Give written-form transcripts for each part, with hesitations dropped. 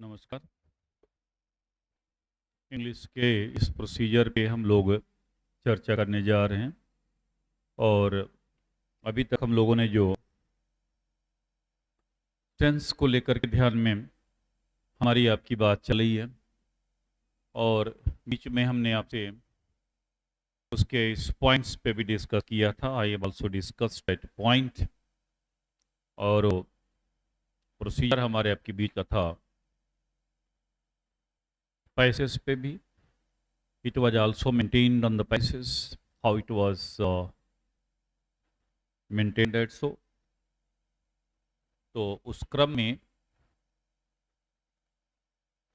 नमस्कार। इंग्लिश के इस प्रोसीजर पे हम लोग चर्चा करने जा रहे हैं और अभी तक हम लोगों ने जो टेंस को लेकर के ध्यान में हमारी आपकी बात चली है और बीच में हमने आपसे उसके इस पॉइंट्स पे भी डिस्कस किया था। I have also discussed that point और प्रोसीजर हमारे आपके बीच का था पैसेस पे भी। It was also maintained on the paces, how it was maintained at so. तो उस क्रम में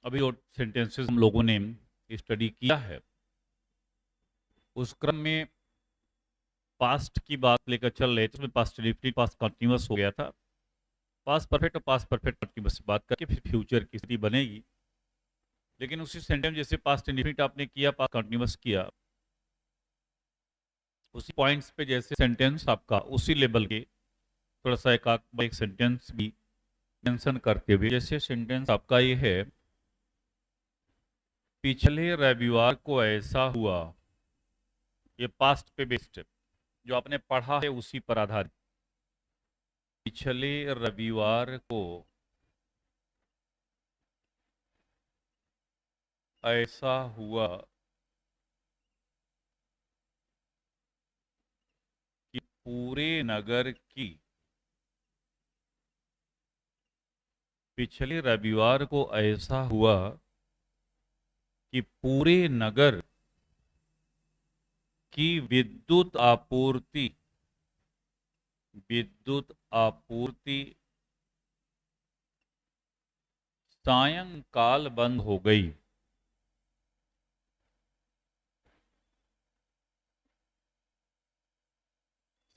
अभी जो सेंटेंसेस हम लोगों ने स्टडी किया है उस क्रम में पास्ट की बात लेकर चल रहे थे, उसमें पास्ट इंडेफिनिट पास्ट कंटीन्यूअस हो गया था। पास्ट परफेक्ट और पास्ट परफेक्ट कंटीन्यूअस बात करके फिर फ्यूचर की स्थिति बनेगी, लेकिन उसी सेंटेंस जैसे पास्ट इंडेफिनिट आपने किया, पास्ट कंटीन्यूअस किया, उसी पॉइंट्स पे जैसे सेंटेंस आपका उसी लेवल के थोड़ा सा एक सेंटेंस भी मेंशन करते हुए, जैसे सेंटेंस आपका ये है, पिछले रविवार को ऐसा हुआ। ये पास्ट पे बेस्ड है, जो आपने पढ़ा है उसी पर आधारित। पिछले रविवार को ऐसा हुआ कि पूरे नगर की, पिछले रविवार को ऐसा हुआ कि पूरे नगर की विद्युत आपूर्ति सायंकाल बंद हो गई।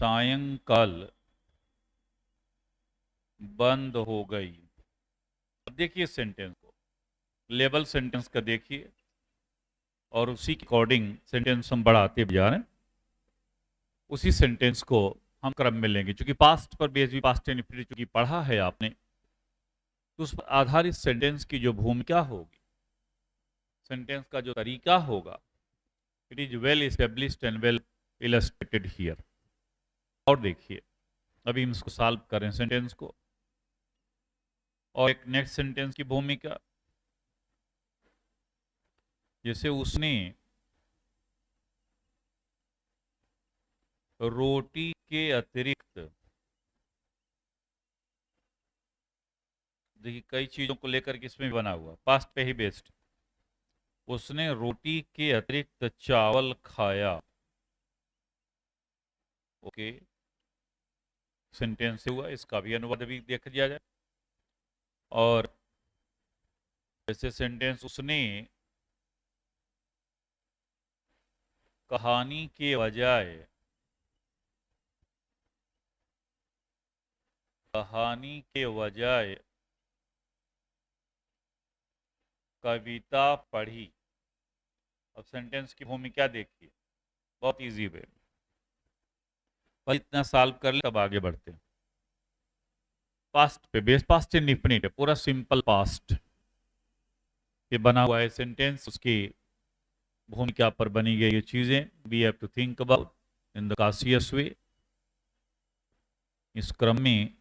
सायंकाल बंद हो गई। अब देखिए सेंटेंस को, लेवल सेंटेंस का देखिए और उसी के अकॉर्डिंग सेंटेंस हम बढ़ाते जा रहे हैं। उसी सेंटेंस को हम क्रम में लेंगे, क्योंकि पास्ट पर बेस भी पास्ट इंडेफिनिट चूंकि पढ़ा है आपने, तो उस पर आधारित सेंटेंस की जो भूमिका होगी, सेंटेंस का जो तरीका होगा, it is well established and well illustrated here. और देखिए अभी हम इसको सॉल्व करें सेंटेंस को, और एक नेक्स्ट सेंटेंस की भूमिका, जैसे उसने रोटी के अतिरिक्त, देखिए कई चीजों को लेकर के इसमें बना हुआ, पास्ट पे ही बेस्ड। उसने रोटी के अतिरिक्त चावल खाया। ओके, सेंटेंस हुआ, इसका भी अनुवाद भी देख लिया जाए। और जैसे सेंटेंस उसने कहानी के बजाय, कहानी के बजाय कविता पढ़ी। अब सेंटेंस की भूमिका देखिए, बहुत इजी वे, पर इतना सॉल्व कर ले तब आगे बढ़ते हैं। पास्ट पे बेस, पास्ट इंडेफिनिट है, पूरा सिंपल पास्ट ये बना हुआ है सेंटेंस, उसकी भूमिका पर बनी गई ये चीजें we have to think about in the cautious way. इस क्रम में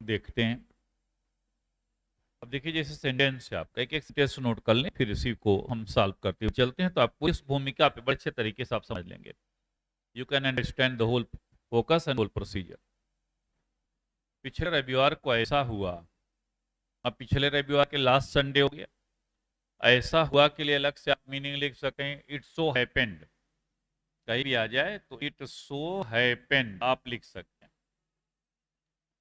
देखते हैं। अब देखिए जैसे सेंटेंस है आपका, एक एक सेंटेंस नोट कर लें, फिर इसी को हम सॉल्व करते हुए चलते हैं, तो आपको इस भूमिका पे बड़े अच्छे तरीके से आप समझ लेंगे। You can understand the whole focus and whole procedure. पिछले रविवार को ऐसा हुआ, अब पिछले रविवार के लास्ट संडे हो गया, ऐसा हुआ के लिए अलग से आप मीनिंग लिख सकें, इट सो हैपेंड, कहीं भी आ जाए तो इट सो हैपेंड आप लिख सकते हैं,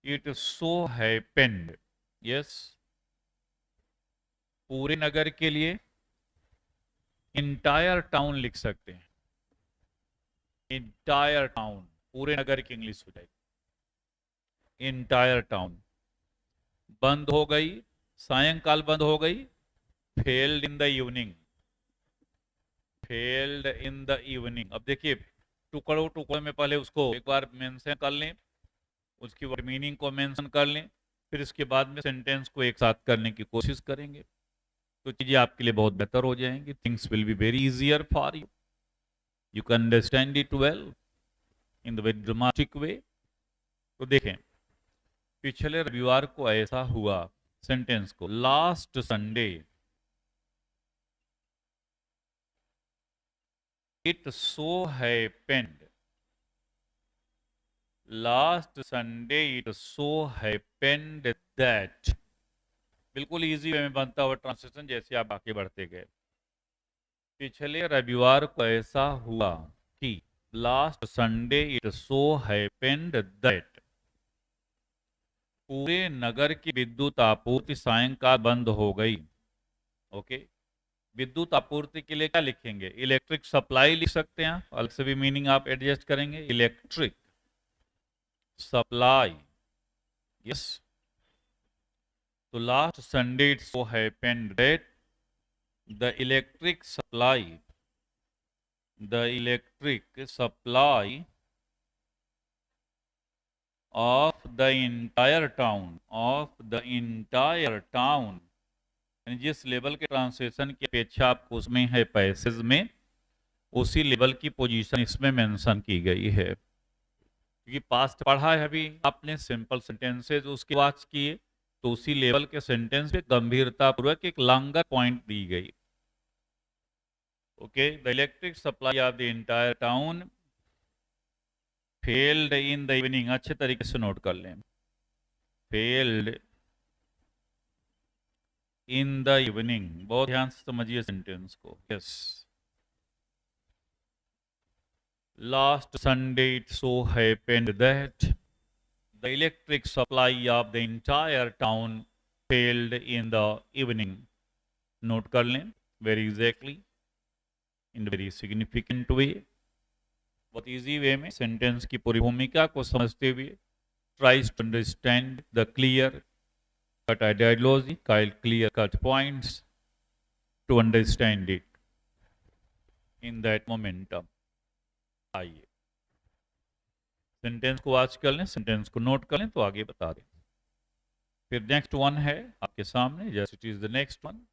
इट सो हैपेंड। यस, पूरे नगर के लिए इंटायर टाउन लिख सकते हैं, इंटायर टाउन, पूरे नगर की इंग्लिश हो जाएगी इंटायर टाउन। बंद हो गई, सायंकाल बंद हो गई, failed in the evening, failed in the evening. अब देखिए टुकड़ों टुकड़ों में पहले उसको एक बार मेंशन कर लें, उसकी मीनिंग को मेंशन कर लें, फिर इसके बाद में सेंटेंस को एक साथ करने की कोशिश करेंगे तो चीज़ें आपके लिए बहुत बेहतर हो जाएंगी. Things will be very easier for you. You can understand it well in the very dramatic way. तो देखें, पिछले रविवार को ऐसा हुआ. सेंटेंस को last Sunday it so happened. Last Sunday it so happened that. बिल्कुल इजी वे में बनता हुआ ट्रांसलेशन जैसे आप आगे बढ़ते गए. पिछले रविवार को ऐसा हुआ कि last Sunday it so happened that. पूरे नगर की विद्युत आपूर्ति सायंकाल बंद हो गई. ओके, विद्युत आपूर्ति के लिए क्या लिखेंगे? इलेक्ट्रिक सप्लाई लिख सकते हैं. अलग से भी मीनिंग आप एडजस्ट करेंगे. Electric supply. यस. तो last Sunday it so happened that the electric supply of the entire town यानी जिस लेवल के ट्रांसलेशन की अपेक्षा आपको उसमें है पैसेज में, उसी लेवल की पोजीशन इसमें मेंशन की गई है. क्योंकि पास्ट पढ़ा है अभी आपने, सिंपल सेंटेंसेज उसके वाच किए, तो उसी लेवल के सेंटेंस पे गंभीरता पूर्वक एक लॉन्गर पॉइंट दी गई. Okay, the electric supply of the entire town failed in the evening. अच्छे तरीके से नोट कर लें. Failed in the evening. बहुत ध्यान से समझिए सेंटेंस को. Yes. Last Sunday it so happened that the electric supply of the entire town failed in the evening. Note कर लें very exactly in a very significant way. बहुत easy way में sentence की पूरी भूमिका को समझते हुए tries to understand the clear cut ideology, clear cut points to understand it in that momentum. आइए सेंटेंस को वाच कर लें, सेंटेंस को नोट कर लें तो आगे बता दें. फिर नेक्स्ट वन है आपके सामने. Just it is the next one.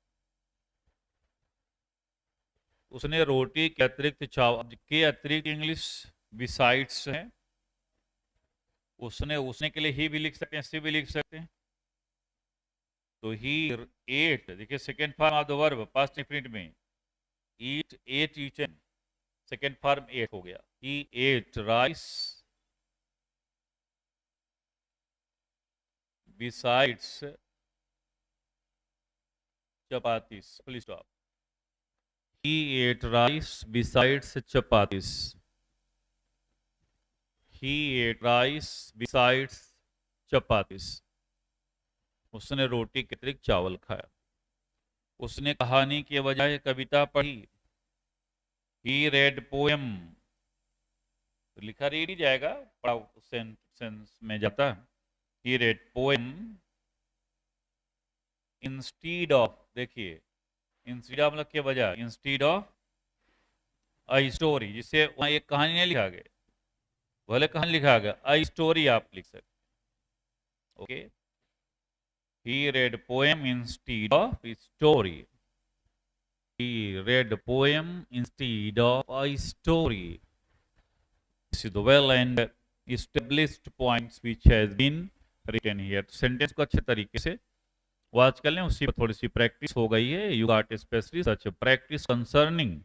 उसने रोटी के अतिरिक्त चावल के अतिरिक्त इंग्लिश बिसाइड्स है. उसने के लिए ही भी लिख सकते हैं, सी भी लिख सकते हैं. तो ही एट, देखिए second form of the verb past infinite में eat, ate eaten, second form ate हो गया. He ate rice besides chapatis. Full stop. He ate rice besides chapatis. He ate rice besides chapatis. उसने रोटी के अतिरिक्त चावल खाया. उसने कहानी के बजाय कविता पढ़ी. He read poem. तो लिखा रीड ही जाएगा, पढ़ा सेंस में जाता है. He read poem instead of, देखिए इंस्टीड ऑफ मतलब के बजाय, इंस्टीड ऑफ अ स्टोरी, जिससे वहां एक कहानी नहीं लिखा गया, भले कहानी लिखा गया, अ स्टोरी आप लिख सकते. Okay, he read poem instead of story. He read poem instead of a story. This is the well and established points which has been written here. Sentence को अच्छे तरीके से वाच कर लें, उसी पर थोड़ी सी प्रैक्टिस हो गई है. You got specially such practice concerning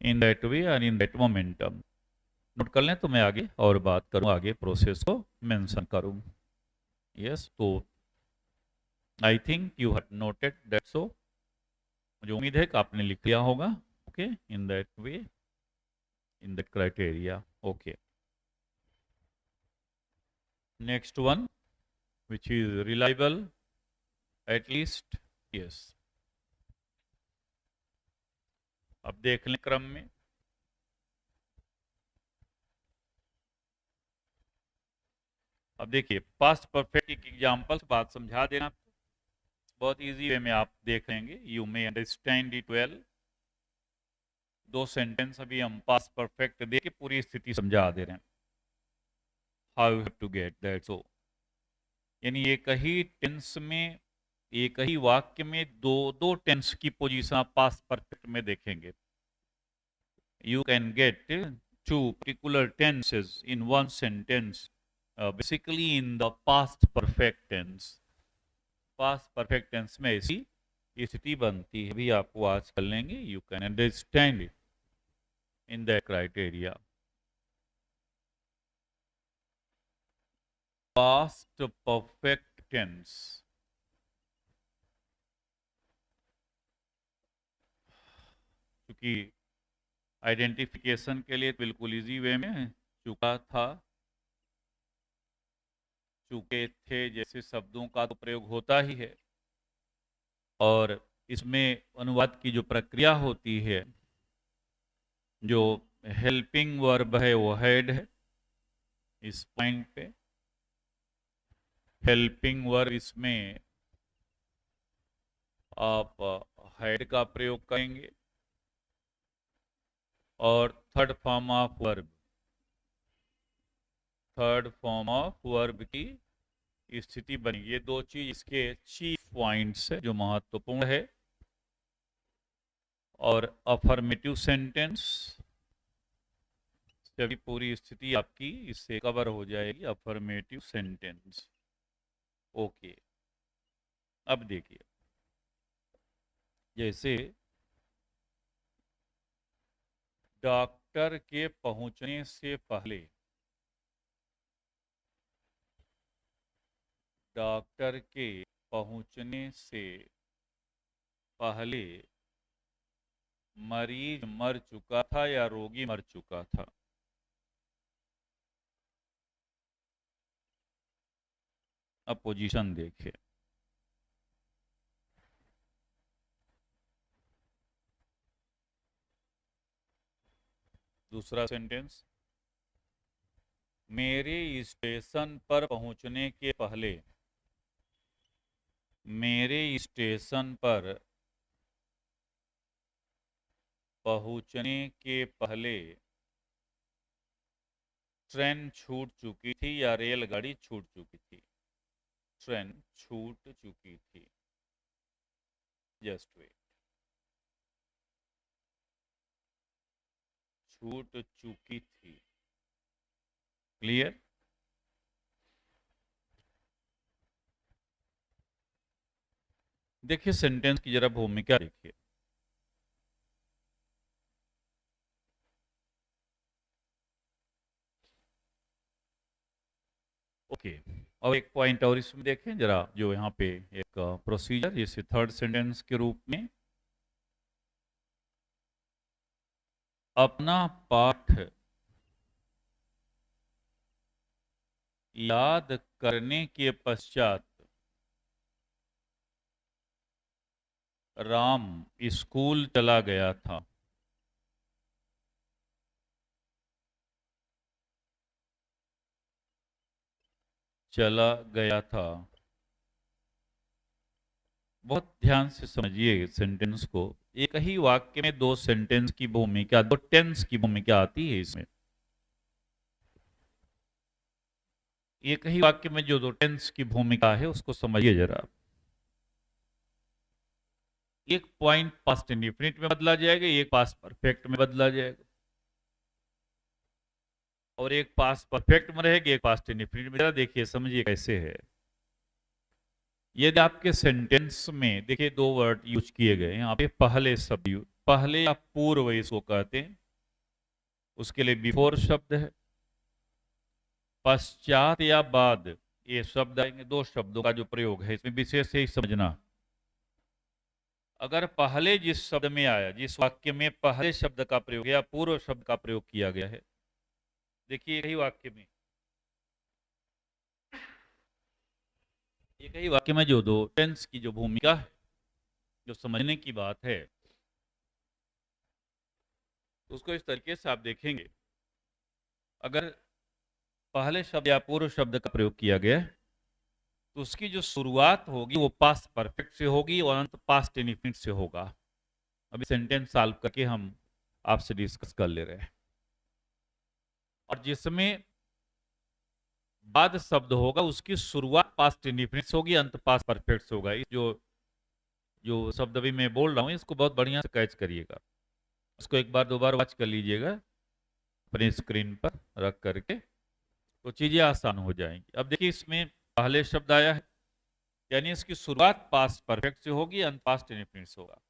in that वे और इन दैट मोमेंटम. नोट कर लें तो मैं आगे और बात करूं, आगे प्रोसेस को मेंशन करूं. यस, तो I think you have noted that. So मुझे उम्मीद है कि आपने लिख लिया होगा. Okay, in that way, in that criteria. Okay, next one which is reliable at least. Yes, अब देख लें क्रम में. अब देखिए पास्ट परफेक्ट की एग्जांपल्स बात समझा देना, बहुत इजी वे में आप देख लेंगे. You may understand it well. दो सेंटेंस अभी हम पास्ट परफेक्ट दे के पूरी स्थिति समझा दे रहे हैं. How you have to get that. So यानी एक ही टेंस में, एक ही वाक्य में दो दो टेंस की पोजीशन आप पास्ट परफेक्ट में देखेंगे. You can get two particular tenses in one sentence, basically in the past perfect tense. Past perfect tense में ऐसी स्थिति बनती है, भी आपको आज कर लेंगे. You can understand it in that criteria. Past perfect tense. क्योंकि आइडेंटिफिकेशन के लिए बिल्कुल इजी वे में चुका था, चुके थे जैसे शब्दों का तो प्रयोग होता ही है, और इसमें अनुवाद की जो प्रक्रिया होती है, जो हेल्पिंग वर्ब है वो हैड है. इस पॉइंट पे हेल्पिंग वर्ब, इसमें आप हैड का प्रयोग करेंगे. और थर्ड फॉर्म ऑफ वर्ब की स्थिति बनी. ये दो चीज इसके चीफ पॉइंट्स है जो महत्वपूर्ण है. और अफर्मेटिव सेंटेंस, जब पूरी स्थिति आपकी इससे कवर हो जाएगी. Affirmative sentence. ओके, अब देखिए, जैसे डॉक्टर के पहुंचने से पहले, डॉक्टर के पहुंचने से पहले मरीज मर चुका था या रोगी मर चुका था. अब पोजीशन देखिए. दूसरा सेंटेंस, मेरे स्टेशन पर पहुंचने के पहले, मेरे स्टेशन पर पहुंचने के पहले ट्रेन छूट चुकी थी या रेलगाड़ी छूट चुकी थी. ट्रेन छूट चुकी थी. Just wait. छूट चुकी थी. क्लियर. देखिए सेंटेंस की जरा भूमिका देखिए. ओके, और एक पॉइंट और इसमें देखें जरा, जो यहाँ पे एक प्रोसीजर जैसे थर्ड सेंटेंस के रूप में, अपना पाठ याद करने के पश्चात राम स्कूल चला गया था. चला गया था. बहुत ध्यान से समझिए सेंटेंस को. एक ही वाक्य में दो सेंटेंस की भूमिका, दो टेंस की भूमिका आती है इसमें. एक ही वाक्य में जो दो टेंस की भूमिका है उसको समझिए जरा. एक पॉइंट पास्ट इंडिफिनिट में बदला जाएगा, एक पास्ट परफेक्ट में बदला जाएगा, और एक पास्ट परफेक्ट में रहेगी, एक पास्ट इंडिफिनिट में. जरा देखिए, समझिए कैसे है. यदि आपके सेंटेंस में देखिए दो वर्ड यूज किए गए यहाँ पे, पहले शब्द, पहले या पूर्व इसको कहते हैं, उसके लिए बिफोर शब्द है. पश्चात या बाद ये शब्द आएंगे. दो शब्दों का जो प्रयोग है इसमें विशेष ही समझना. अगर पहले जिस शब्द में आया, जिस वाक्य में पहले शब्द का प्रयोग या पूर्व शब्द का प्रयोग किया गया है, देखिए एक ही वाक्य में, एक ही वाक्य में जो दो टेंस की जो भूमिका है, जो समझने की बात है, उसको इस तरीके से आप देखेंगे. अगर पहले शब्द या पूर्व शब्द का प्रयोग किया गया तो उसकी जो शुरुआत होगी वो पास्ट परफेक्ट से होगी और अंत पास्ट इंडिफिनिट से होगा. अभी सेंटेंस सॉल्व करके हम आपसे डिस्कस कर ले रहे हैं. और जिसमें बाद शब्द होगा उसकी शुरुआत पास्ट इंडिफिनिट्स होगी, अंत पास्ट परफेक्ट होगा। इस जो जो शब्द अभी मैं बोल रहा हूँ इसको बहुत बढ़िया से कैच करिएगा, इसको एक बार दो बार वॉच कर लीजिएगा अपने स्क्रीन पर रख करके, तो चीजें आसान हो जाएंगी। अब देखिए इसमें पहले शब्द आया है, यानी इसकी शुरुआत पास्ट परफेक्ट से होगी, अंत पास्ट इंडिफिनिट्स होगा।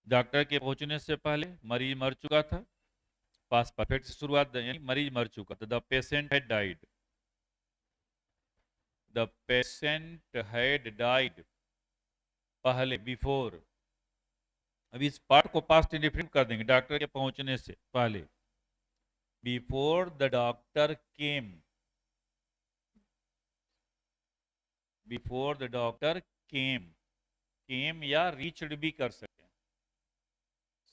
डॉक्टर के पहुंचने से पहले मरीज मर चुका था, पास्ट परफेक्ट से शुरुआत, यानी मरीज मर चुका था। The patient had died, the patient had died, पहले, बिफोर। अब इस पार्ट को पास्ट इंडिफिनिट कर देंगे, डॉक्टर के पहुंचने से पहले, before the doctor came, before the doctor came, came या रीच्ड भी कर सकते हैं,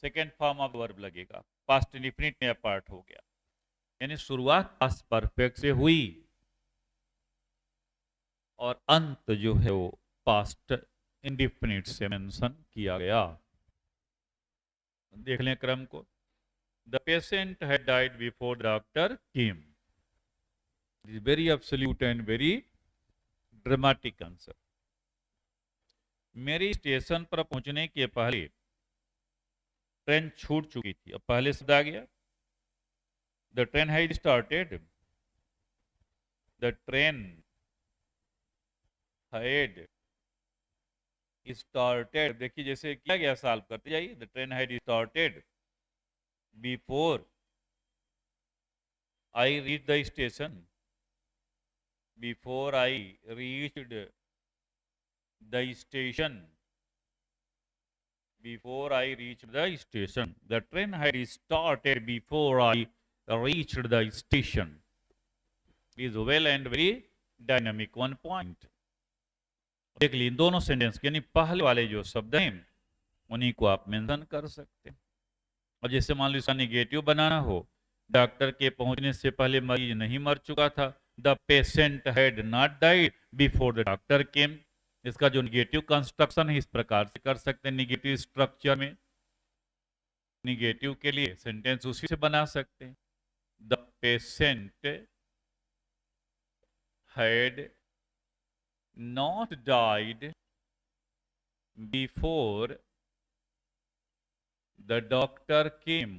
सेकेंड फॉर्म ऑफ वर्ब लगेगा, पास्ट इंडिफिनिट में पार्ट हो गया, यानी शुरुआत पास्ट परफेक्ट से हुई और अंत जो है वो पास्ट इंडिफिनिट से मेंशन किया गया। देख लें क्रम को, the patient had died before doctor came, is very absolute and very dramatic answer. मेरी स्टेशन पर पहुंचने के पहले ट्रेन छूट चुकी थी, अब पहले शब्द आ गया, the train had started, the train had started, देखिए जैसे किया गया सॉल्व करते जाइए, the train had started before I reach the station, before I reached the station, before I reached the station. The train had started before I reached the station. Is well and very dynamic. One point. देख लीजिए इन दोनों sentence यानी पहले वाले जो शब्द हैं उन्हीं को आप मेंशन कर सकते हैं। और जैसे मान लो इसका निगेटिव बनाना हो, डॉक्टर के पहुंचने से पहले मरीज नहीं मर चुका था, the patient had not died before the doctor केम। इसका जो निगेटिव कंस्ट्रक्शन है इस प्रकार से कर सकते हैं, निगेटिव स्ट्रक्चर में निगेटिव के लिए सेंटेंस उसी से बना सकते हैं, the patient had not died before the doctor came,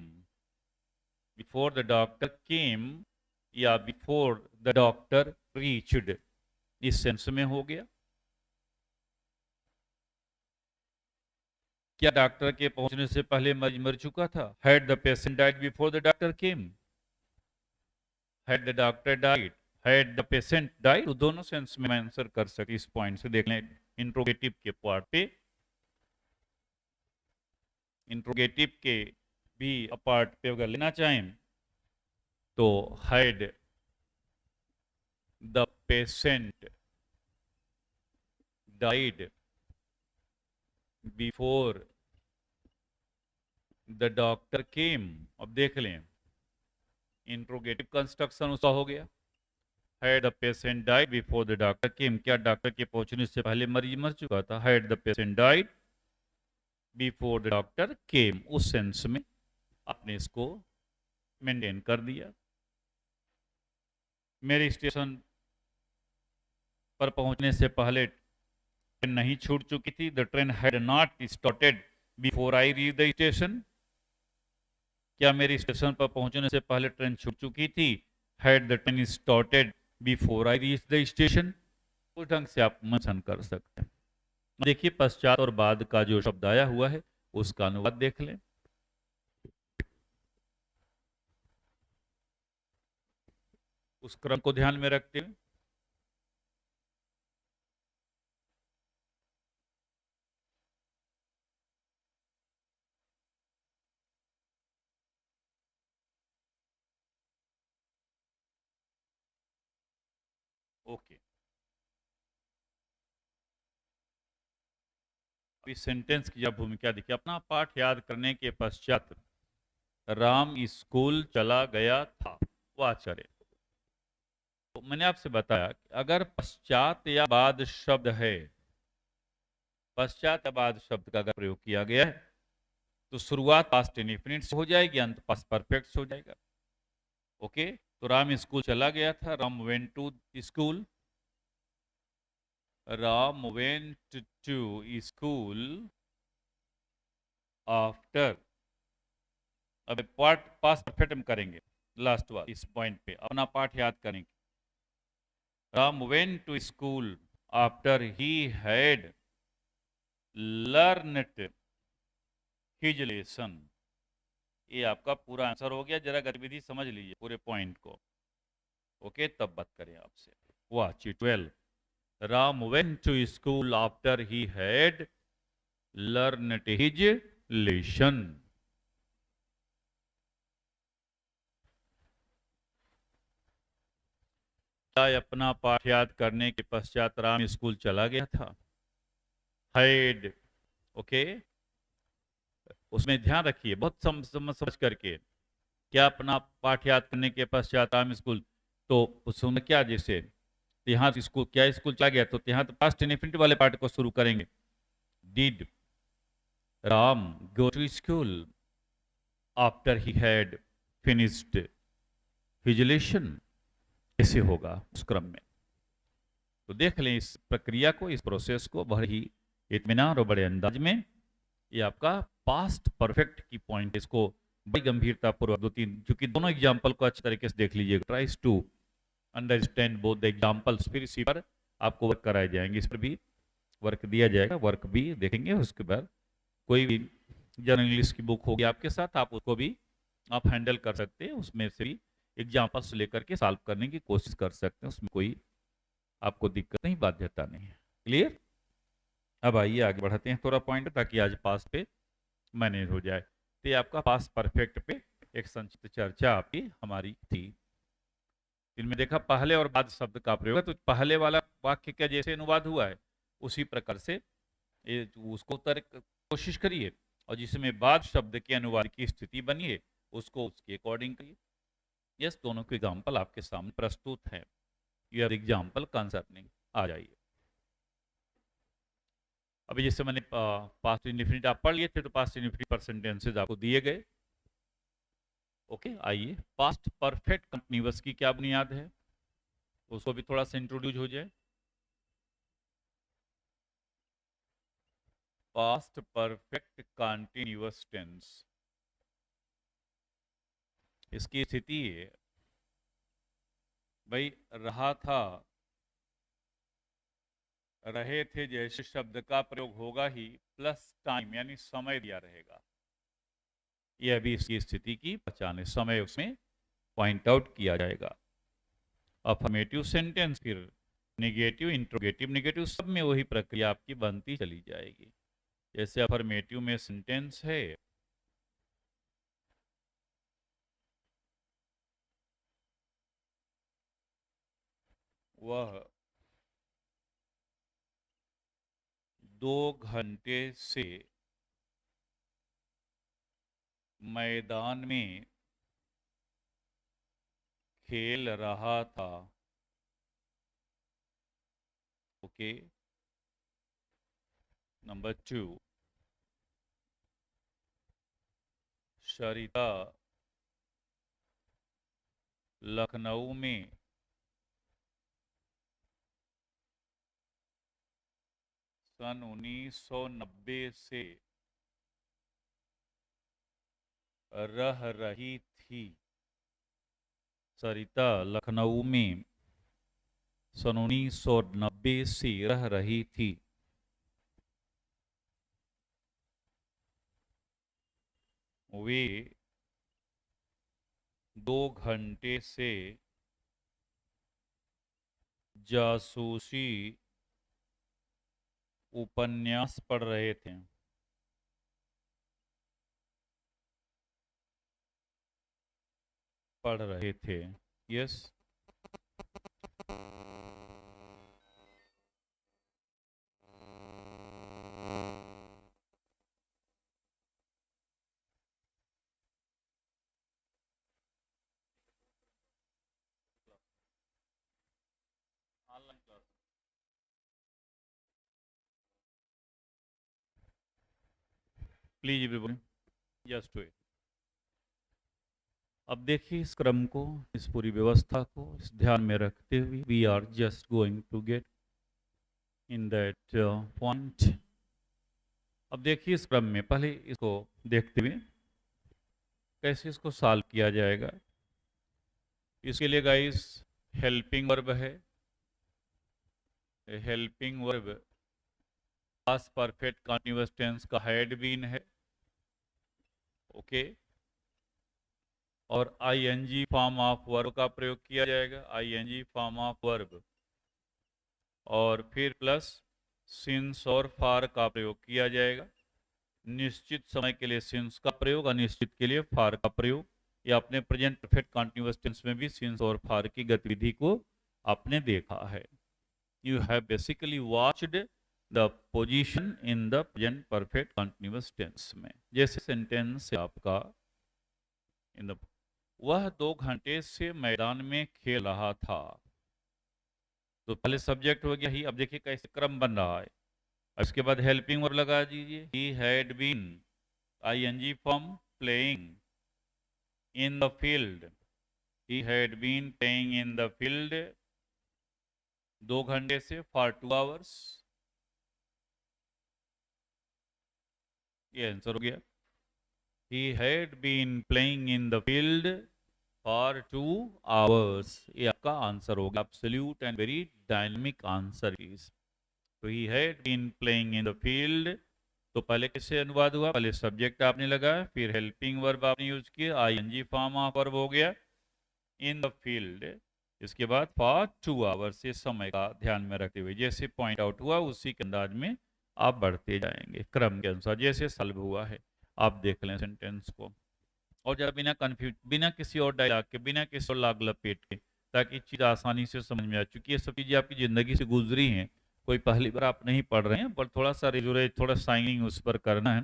before the doctor केम या बिफोर द डॉक्टर रीच्ड, इस सेंस में हो गया। क्या डॉक्टर के पहुंचने से पहले मरीज मर चुका था, had the patient died before the doctor came, had the doctor died, had the patient died, दोनों सेंस में आंसर कर सकते। इस पॉइंट से देख लें इंट्रोगेटिव के पार्ट पे, इंट्रोगेटिव के भी पार्ट पे अगर लेना चाहें तो had the patient died before the doctor केम। अब देख लें इंट्रोगेटिव कंस्ट्रक्शन उसका हो गया, had the patient died before the doctor केम, क्या डॉक्टर के पहुंचने से पहले मरीज मर चुका था, had the patient died before the doctor केम, उस सेंस में आपने इसको मेंटेन कर दिया। मेरे स्टेशन पर पहुंचने से पहले ट्रेन नहीं छूट चुकी थी, the train had not started before I reach the station, क्या मेरे स्टेशन पर पहुंचने से पहले ट्रेन छूट चुकी थी, had the train started before I reach the station, उस ढंग से आप मेंशन कर सकते हैं। देखिए पश्चात और बाद का जो शब्द आया हुआ है उसका अनुवाद देख लें, उस क्रम को ध्यान में रखते हुए ओके। इस सेंटेंस की जब भूमिका देखिए, अपना पाठ याद करने के पश्चात राम स्कूल चला गया था, वह चले। तो मैंने आपसे बताया कि अगर पश्चात या बाद शब्द है, पश्चात या बाद शब्द का अगर प्रयोग किया गया है तो शुरुआत पास्ट इंडेफिनिट से हो जाएगी, अंत पास्ट परफेक्ट से हो जाएगा। ओके, तो राम स्कूल चला गया था, Ram went to school, Ram went to school after. अब पार्ट पास्ट परफेक्ट हम करेंगे लास्ट वाला इस पॉइंट पे अपना पाठ याद करेंगे। Ram went to school after he had learned his lesson. ये आपका पूरा आंसर हो गया। जरा गतिविधि समझ लीजिए पूरे पॉइंट को। ओके, तब बात करें आपसे। Watch 12। Ram went to school after he had learned his lesson. अपना पाठ याद करने के पश्चात राम स्कूल चला गया था। हैड, ओके, उसमें ध्यान रखिए बहुत समझ करके। क्या अपना पाठ याद करने के पश्चात राम स्कूल, तो उसमें क्या जैसे यहाँ स्कूल, क्या स्कूल चला गया, तो यहाँ तो पास्ट इंडेफिनिट वाले पार्ट को शुरू करेंगे। Did Ram go to school after he had finished his lesson, कैसे होगा उस क्रम में। तो देख लें इस प्रक्रिया को, इस प्रोसेस को बड़े ही इत्मीनान और बड़े अंदाज में। ये आपका पास्ट परफेक्ट की पॉइंट, इसको बड़ी गंभीरता पूर्वक दो तीन, क्योंकि दोनों एग्जाम्पल को अच्छी तरीके से देख लीजिएगा। Tries to understand both the examples. फिर इसी पर आपको वर्क कराए जाएंगे, इस पर भी वर्क दिया जाएगा, वर्क भी देखेंगे। उसके बाद कोई भी जनरल इंग्लिश की बुक होगी आपके साथ, आप उसको भी आप हैंडल कर सकते हैं। उसमें से भी एग्जाम्पल्स लेकर के सॉल्व करने की कोशिश कर सकते हैं, उसमें कोई आपको दिक्कत नहीं, बाध्यता नहीं है। क्लियर। अब आइए आगे बढ़ाते हैं थोड़ा पॉइंट, ताकि आज पास पे मैनेज हो जाए। तो ये आपका पास परफेक्ट पे एक संक्षिप्त चर्चा आपकी हमारी थी। इनमें देखा पहले और बाद शब्द का प्रयोग है, तो पहले वाला वाक्य का जैसे अनुवाद हुआ है उसी प्रकार से ये उसको कोशिश करिए, और जिसमें बाद शब्द के अनुवाद की स्थिति बनिए उसको उसके अकॉर्डिंग करिए। यस, दोनों के एग्जाम्पल आपके सामने प्रस्तुत हैं। You are example concerning. आ जाइए। अभी जैसे मैंने पास्ट इंडेफिनिट आप पढ़ लिए थे, तो पास्ट इंडेफिनिट पर सेंटेंसेज आपको दिए गए। ओके, आइए पास्ट परफेक्ट कंटिन्यूअस की क्या बुनियाद है उसको भी थोड़ा सा इंट्रोड्यूस हो जाए। पास्ट परफेक्ट कंटिन्यूअस टेंस, इसकी स्थिति है भाई रहा था, रहे थे जैसे शब्द का प्रयोग होगा ही, प्लस टाइम यानी समय दिया रहेगा। यह भी इसकी स्थिति की पहचान है, समय उसमें पॉइंट आउट किया जाएगा। अफर्मेटिव सेंटेंस, फिर निगेटिव, इंट्रोगेटिव, निगेटिव, सब में वही प्रक्रिया आपकी बनती चली जाएगी। जैसे अफर्मेटिव में सेंटेंस है, वह 2 घंटे से मैदान में खेल रहा था। ओके, नंबर 2, सरिता लखनऊ में सन 1990 से रह रही थी। सरिता लखनऊ में सन 1990 से रह रही थी। वे 2 घंटे से जासूसी उपन्यास पढ़ रहे थे। पढ़ रहे थे, yes. Online class, please everyone just do it. अब देखिए इस क्रम को, इस पूरी व्यवस्था को इस ध्यान में रखते हुए we are just going to get in that point. अब देखिए इस क्रम में पहले इसको देखते हुए कैसे इसको सॉल्व किया जाएगा। इसके लिए गाइस हेल्पिंग वर्ब है, helping verb past perfect continuous tense का हैड बीन है, ओके। और आईएनजी फॉर्म ऑफ वर्ब का प्रयोग किया जाएगा, आईएनजी फॉर्म ऑफ वर्ब, और फिर प्लस सिंस और फार का प्रयोग किया जाएगा। निश्चित समय के लिए सिंस का प्रयोग, अनिश्चित के लिए फार का प्रयोग। या अपने प्रेजेंट परफेक्ट कंटीन्यूअस टेंस में भी सिंस और फार की गतिविधि को आपने देखा है। You have basically watched the position in the present perfect continuous tense में। जैसे सेंटेंस है आपका इन द, वह 2 घंटे से मैदान में खेल रहा था। तो पहले सब्जेक्ट हो गया ही। अब देखिए कैसे क्रम बन रहा है। इसके बाद हेल्पिंग वर्ब लगा दीजिए, he had been, ING form playing in the field, he had been playing in the field 2 घंटे से, फॉर 2 आवर्स। ये आंसर हो गया। He had been playing in the field for 2 hours. ये आपका आंसर होगा। Absolute and very dynamic answer is. तो he had been playing in the field. तो पहले किससे अनुवाद हुआ? पहले सब्जेक्ट आपने लगाया, फिर हेल्पिंग वर्ब आपने यूज किया, आईएनजी फॉर्म ऑफ वर्ब हो गया इन द फील्ड। इसके बाद फॉर 2 आवर्स, ये समय का ध्यान में रखते हुए जैसे पॉइंट आउट हुआ उसी के अंदाज में आप बढ़ते जाएंगे क्रम के अनुसार जैसे सॉल्व हुआ है। आप देख लें सेंटेंस को, और जरा बिना कंफ्यूज, बिना किसी और डायलॉग के, बिना किसी और लाग लपेट के, ताकि चीज़ आसानी से समझ में आ। चूंकि ये सब चीज़ें आपकी ज़िंदगी से गुजरी हैं, कोई पहली बार आप नहीं पढ़ रहे हैं, पर थोड़ा सा रिजोरेज, थोड़ा साइनिंग उस पर करना है।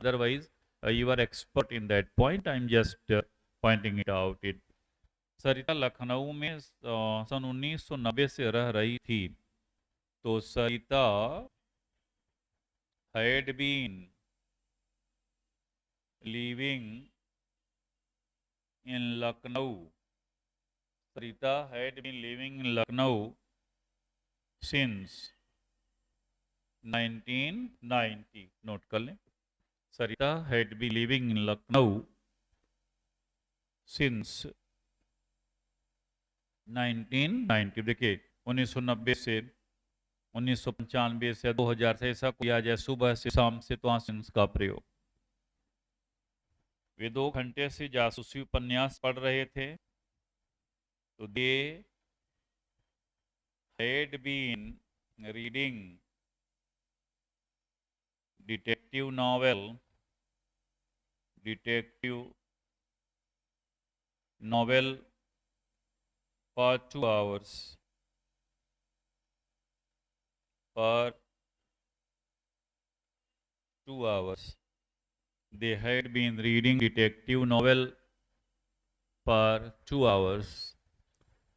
Otherwise you are expert in that point, I am just pointing it out it. Sarita Lucknow में सन 1990 से रह रही थी। तो Sarita had been living in Lucknow, Sarita had been living in Lucknow since 1990। Note कर लें, Sarita had been living in Lucknow since 1990। देखिए 1990 से, 1995 से, 2000 से, ऐसा कोई आ जाए सुबह से शाम से, तो सिंस का प्रयोग। वे 2 घंटे से जासूसी उपन्यास पढ़ रहे थे। तो they had been reading detective novel, detective novel for 2 hours, for 2 hours. They had been reading detective novel for 2 hours.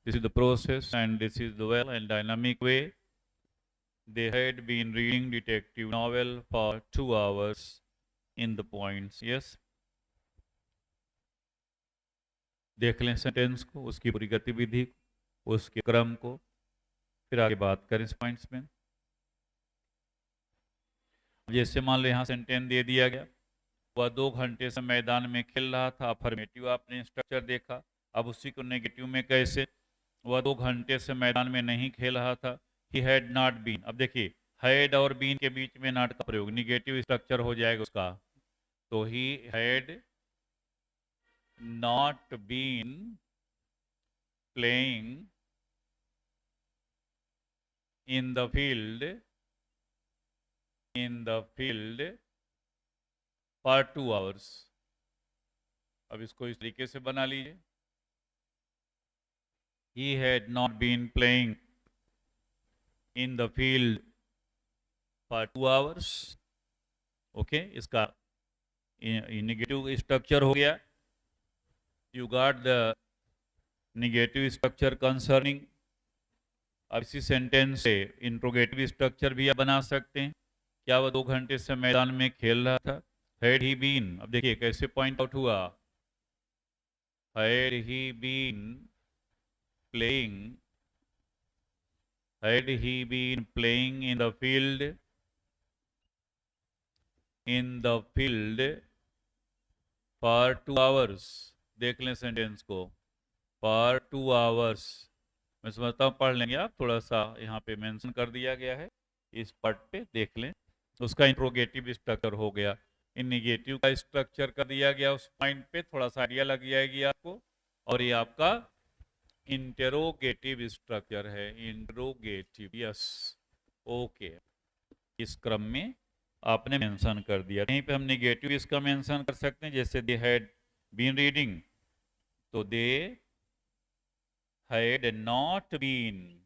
This is the process and this is the well and dynamic way. They had been reading detective novel for 2 hours in the points. Yes. देख लें sentence को, उसकी पूरी गतिविधि, उसके क्रम को, फिर आगे बात करें इस पॉइंट्स में। जैसे मान लो यहाँ सेंटेंस दे दिया गया, वह 2 घंटे से मैदान में खेल रहा था। अफर्मेटिव आपने स्ट्रक्चर देखा। अब उसी को नेगेटिव में कैसे? वह 2 घंटे से मैदान में नहीं खेल रहा था। He had not been. अब देखिए हैड और बीन के बीच में नॉट का प्रयोग, निगेटिव स्ट्रक्चर हो जाएगा उसका। तो he had not been playing in the field, in the field for 2 hours. अब इसको इस तरीके से बना लीजिए, he had not been playing in the field for 2 hours. Okay, इसका नेगेटिव स्ट्रक्चर हो गया। You got the negative structure concerning. अब इसी सेंटेंस से इंट्रोगेटिव स्ट्रक्चर भी आप बना सकते हैं। क्या वह 2 घंटे से मैदान में खेल रहा था? Had he been. अब देखिए कैसे पॉइंट आउट हुआ, had he been playing, Had he been playing in the field? In the field for 2 hours. देख लें सेंटेंस को, for 2 hours। मैं समझता हूँ पढ़ लेंगे आप, थोड़ा सा यहाँ पे मेंशन कर दिया गया है, इस पार्ट पे देख लें। उसका इंट्रोगेटिव स्ट्रक्चर हो गया, इन निगेटिव का स्ट्रक्चर कर दिया गया, उस पॉइंट पे थोड़ा सा आइडिया लग जाएगी आपको। और ये आपका इंटेरोगेटिव स्ट्रक्चर है, इंट्रोगेटिव, यस, ओके। इस क्रम में आपने मेंशन कर दिया। कहीं पे हम निगेटिव इसका मेंशन कर सकते हैं, जैसे दे हैड बीन रीडिंग, तो they had not been,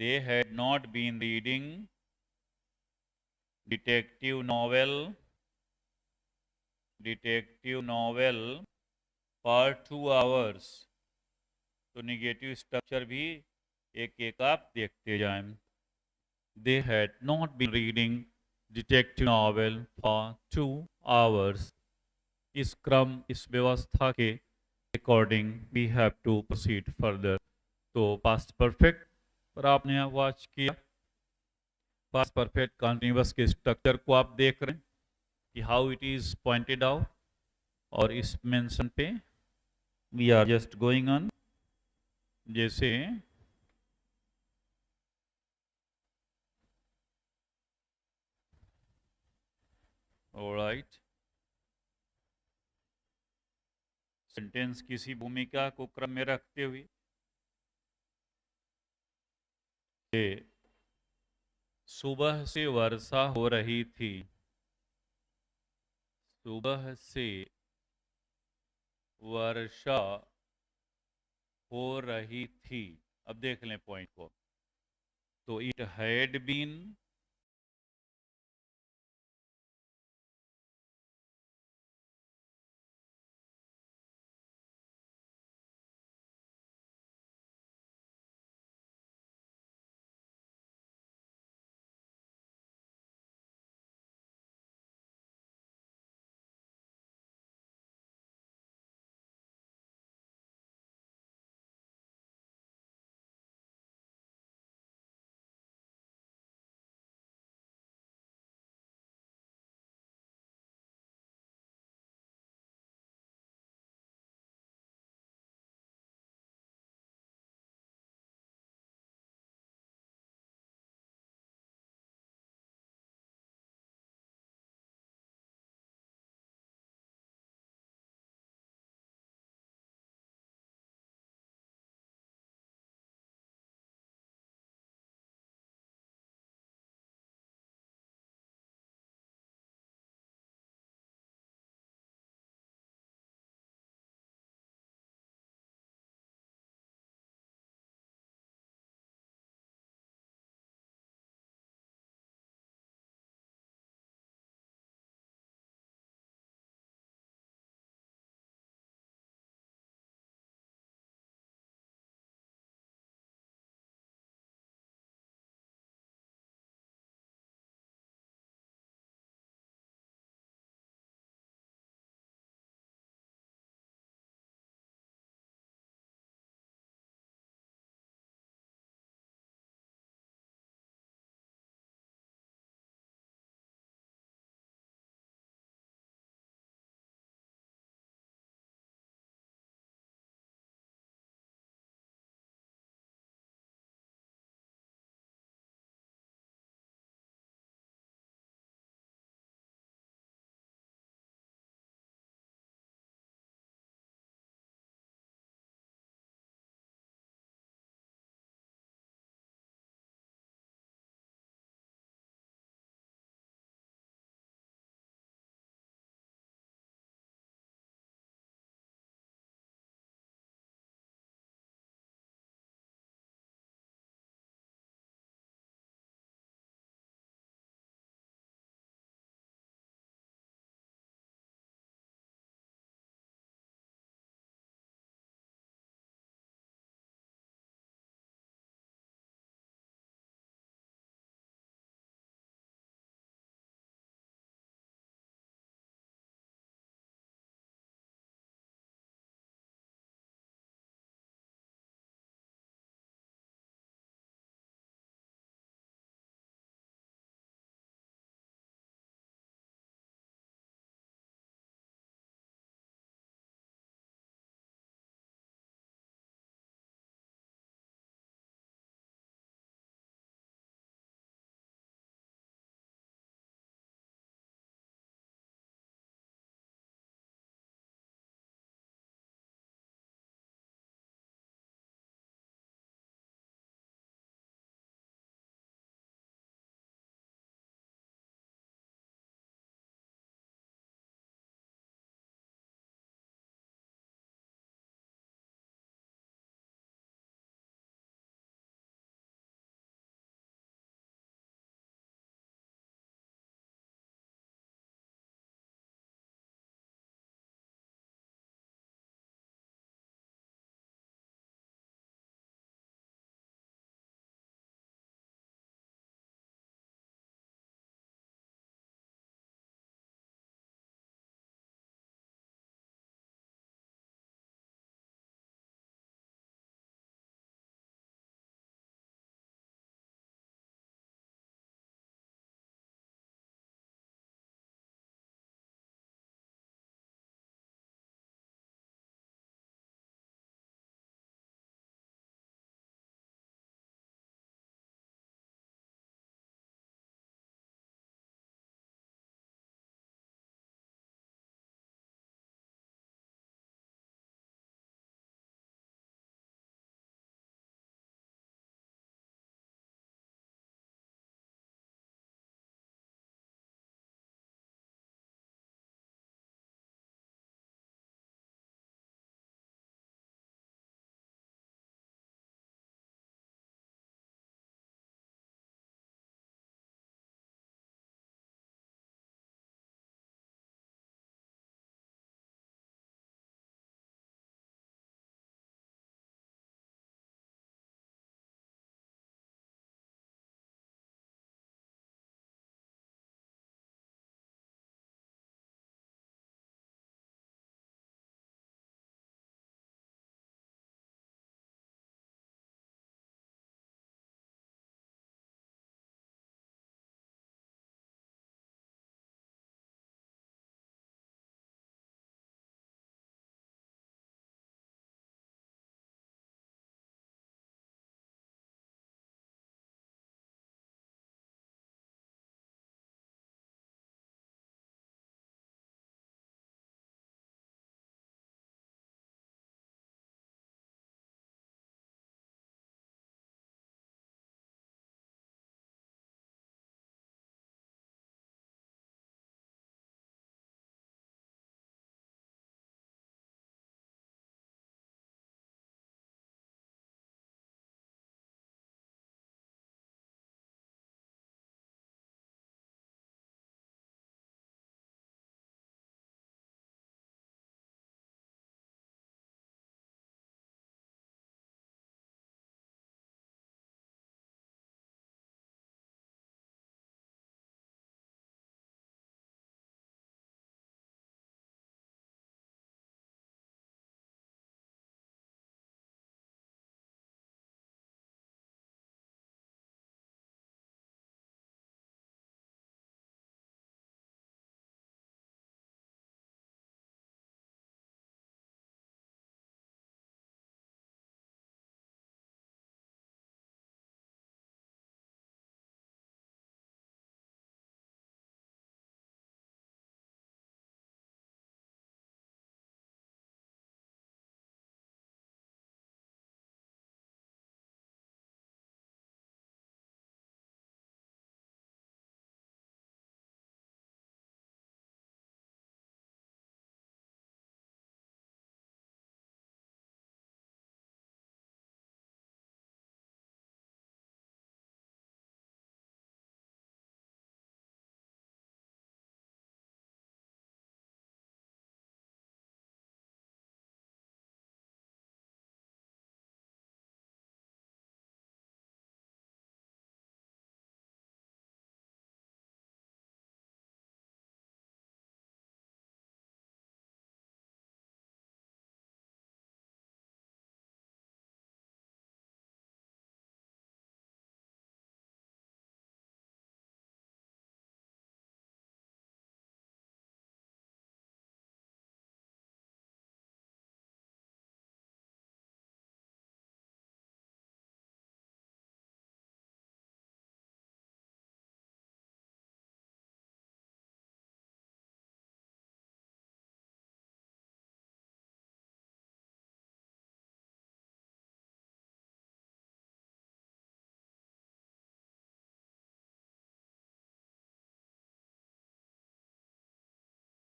they had not been reading detective novel for 2 hours। तो निगेटिव स्ट्रक्चर भी एक एक आप देखते जाएं। They had not been reading detective novel for 2 hours। इस क्रम, इस व्यवस्था के according we have to proceed further. तो पास्ट परफेक्ट पर आपने यहाँ वॉच किया, पास्ट परफेक्ट कॉन्टिन्यूअस के स्ट्रक्चर को आप देख रहे हैं कि how it is pointed out, और इस मेंशन पे we are just going on. जैसे ऑलराइट, सेंटेंस किसी भूमिका को क्रम में रखते हुए सुबह से वर्षा हो रही थी, सुबह से वर्षा हो रही थी। अब देख लें पॉइंट को, तो इट हैड बीन